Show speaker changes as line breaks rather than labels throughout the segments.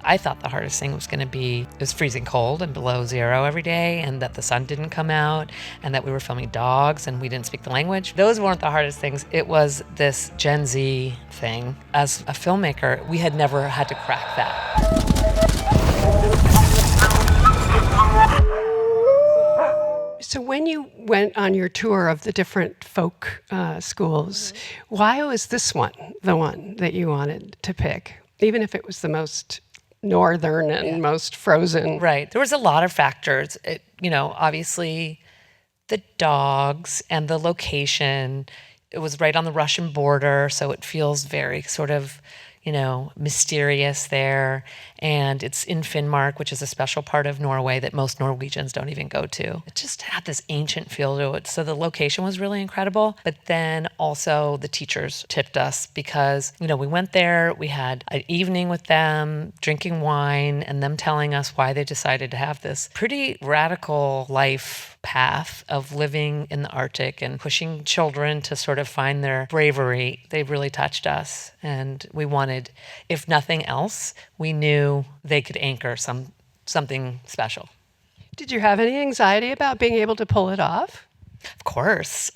I thought the hardest thing was going to be, it was freezing cold and below zero every day, and that the sun didn't come out, and that we were filming dogs and we didn't speak the language. Those weren't the hardest things. It was this Gen Z thing. As a filmmaker, we had never had to crack that.
So when you went on your tour of the different folk schools, why was this one the one that you wanted to pick, even if it was the most northern and most frozen?
Right. There was a lot of factors. Obviously the dogs and the location. It was right on the Russian border, so it feels very sort of, mysterious there. And it's in Finnmark, which is a special part of Norway that most Norwegians don't even go to. It just had this ancient feel to it. So the location was really incredible. But then also the teachers tipped us because, we went there, we had an evening with them, drinking wine, and them telling us why they decided to have this pretty radical life path of living in the Arctic and pushing children to sort of find their bravery. They really touched us. And we wanted, if nothing else, we knew they could anchor something special.
Did you have any anxiety about being able to pull it off?
Of course.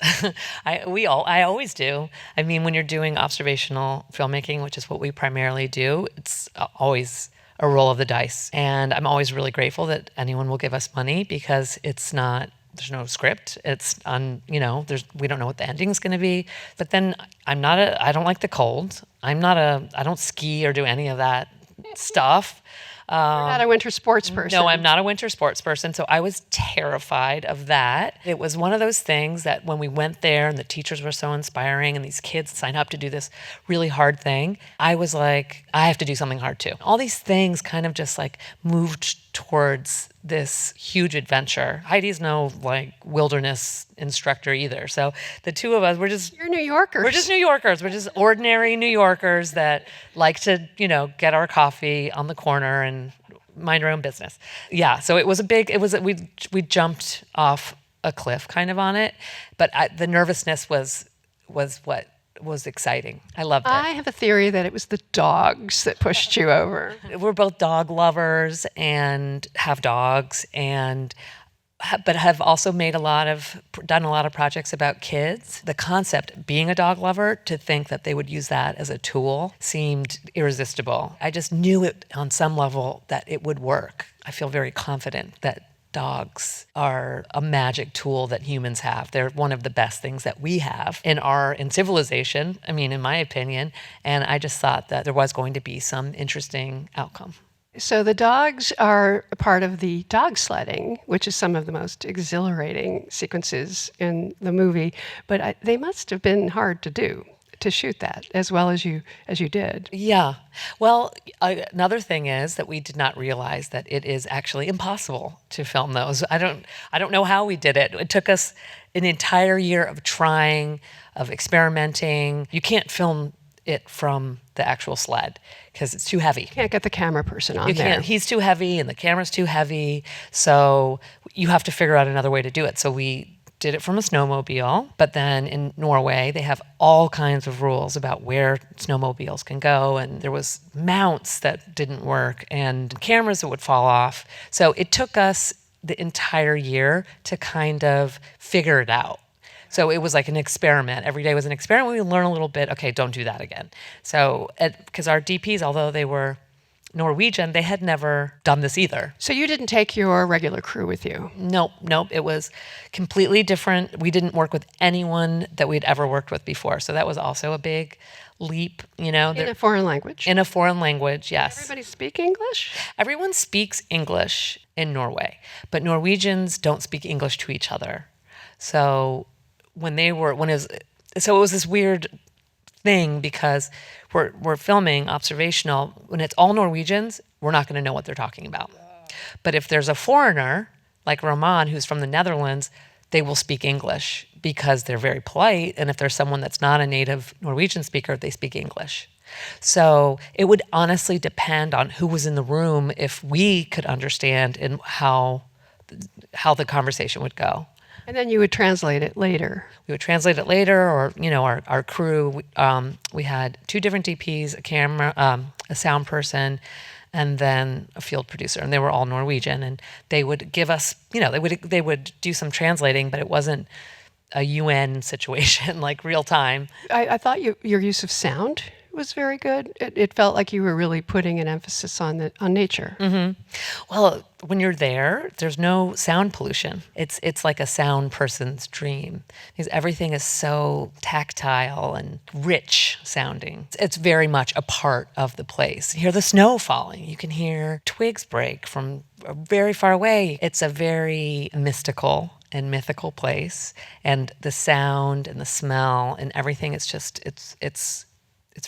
I always do. I mean, when you're doing observational filmmaking, which is what we primarily do, it's always a roll of the dice. And I'm always really grateful that anyone will give us money because there's no script. It's we don't know what the ending is going to be. But then I don't like the cold. I don't ski or do any of that stuff.
You're not a winter sports person.
No, I'm not a winter sports person. So I was terrified of that. It was one of those things that when we went there and the teachers were so inspiring and these kids signed up to do this really hard thing, I was like, I have to do something hard too. All these things kind of just like moved towards this huge adventure. Heidi's no wilderness instructor either. So the two of us,
You're New Yorkers.
We're just New Yorkers. We're just ordinary New Yorkers that like to, get our coffee on the corner and mind our own business. Yeah. So we jumped off a cliff kind of on it, but the nervousness was what was exciting. I loved it.
I have a theory that it was the dogs that pushed you over.
We're both dog lovers and have dogs, but have also done a lot of projects about kids. The concept, being a dog lover, to think that they would use that as a tool seemed irresistible. I just knew it on some level that it would work. I feel very confident that dogs are a magic tool that humans have. They're one of the best things that we have in civilization, in my opinion. And I just thought that there was going to be some interesting outcome.
So the dogs are a part of the dog sledding, which is some of the most exhilarating sequences in the movie. But they must have been hard to do, to shoot that as well as you did.
Yeah. Well, another thing is that we did not realize that it is actually impossible to film those. I don't know how we did it. It took us an entire year of trying, of experimenting. You can't film it from the actual sled because it's too heavy.
Can't get the camera person on there.
He's too heavy and the camera's too heavy. So you have to figure out another way to do it. So we did it from a snowmobile, but then in Norway, they have all kinds of rules about where snowmobiles can go. And there was mounts that didn't work and cameras that would fall off. So it took us the entire year to kind of figure it out. So it was like an experiment. Every day was an experiment. We would learn a little bit. Okay, don't do that again. So, because our DPs, although they were Norwegian, they had never done this either.
So you didn't take your regular crew with you?
Nope. It was completely different. We didn't work with anyone that we'd ever worked with before. So that was also a big leap,
In a foreign language?
In a foreign language, yes.
Everybody speak English?
Everyone speaks English in Norway, but Norwegians don't speak English to each other. So it was this weird thing because we're filming observational. When it's all Norwegians, we're not going to know what they're talking about. But if there's a foreigner, like Roman, who's from the Netherlands, they will speak English because they're very polite. And if there's someone that's not a native Norwegian speaker, they speak English. So it would honestly depend on who was in the room if we could understand and how the conversation would go.
And then you would translate it later.
We would translate it later, or our crew. We had two different DPs, a camera, a sound person, and then a field producer, and they were all Norwegian, and they would give us, they would do some translating, but it wasn't a UN situation like real time.
I thought your use of sound was very good. It felt like you were really putting an emphasis on nature.
Well, when you're there, there's no sound pollution. It's like a sound person's dream because everything is so tactile and rich sounding. It's very much a part of the place. You hear the snow falling. You can hear twigs break from very far away. It's a very mystical and mythical place, and the sound and the smell and everything. It's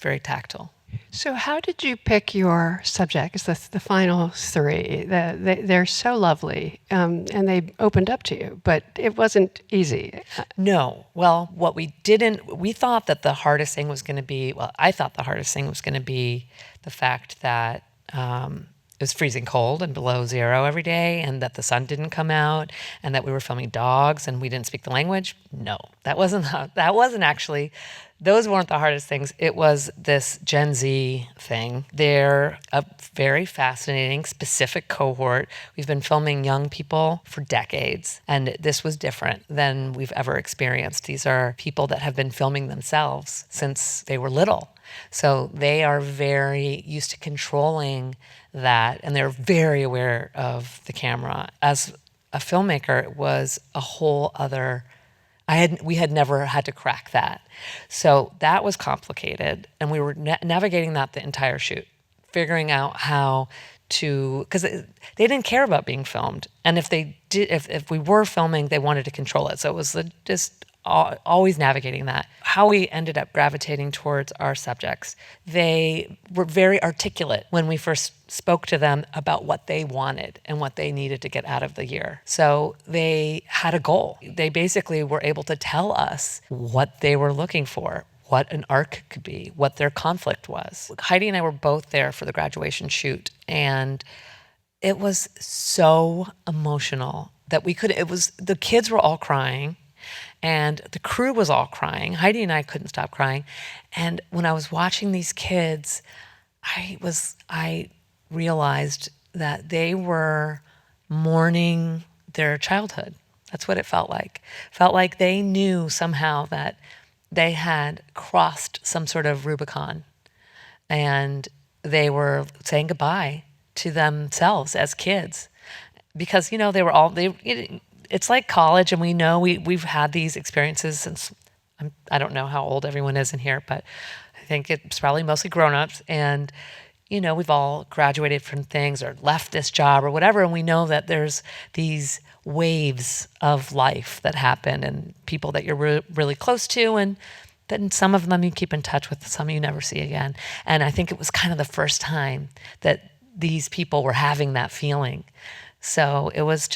very tactile.
So, how did you pick your subjects, the final three? They're so lovely, and they opened up to you, but it wasn't easy.
No. Well, we thought that the hardest thing was going to be, I thought the hardest thing was going to be the fact that it was freezing cold and below zero every day, and that the sun didn't come out, and that we were filming dogs and we didn't speak the language. No, that wasn't actually, those weren't the hardest things. It was this Gen Z thing. They're a very fascinating, specific cohort. We've been filming young people for decades, and this was different than we've ever experienced. These are people that have been filming themselves since they were little. So they are very used to controlling that, and they're very aware of the camera. As a filmmaker, it was a whole other, we had never had to crack that. So that was complicated, and we were navigating that the entire shoot, figuring out how to, because they didn't care about being filmed. And if they did, if we were filming, they wanted to control it. So it was just always navigating that. How we ended up gravitating towards our subjects. They were very articulate when we first spoke to them about what they wanted and what they needed to get out of the year. So they had a goal. They basically were able to tell us what they were looking for, what an arc could be, what their conflict was. Heidi and I were both there for the graduation shoot, and it was so emotional that the kids were all crying. And the crew was all crying. Heidi and I couldn't stop crying. And when I was watching these kids, I realized that they were mourning their childhood. That's what it felt like. Felt like they knew somehow that they had crossed some sort of Rubicon, and they were saying goodbye to themselves as kids, because it's like college, and we know we've had these experiences since, I don't know how old everyone is in here, but I think it's probably mostly grown-ups, and we've all graduated from things or left this job or whatever, and we know that there's these waves of life that happen, and people that you're really close to, and then some of them you keep in touch with, some you never see again. And I think it was kind of the first time that these people were having that feeling. So it was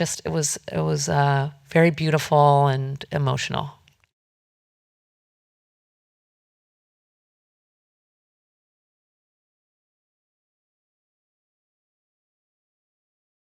very beautiful and emotional.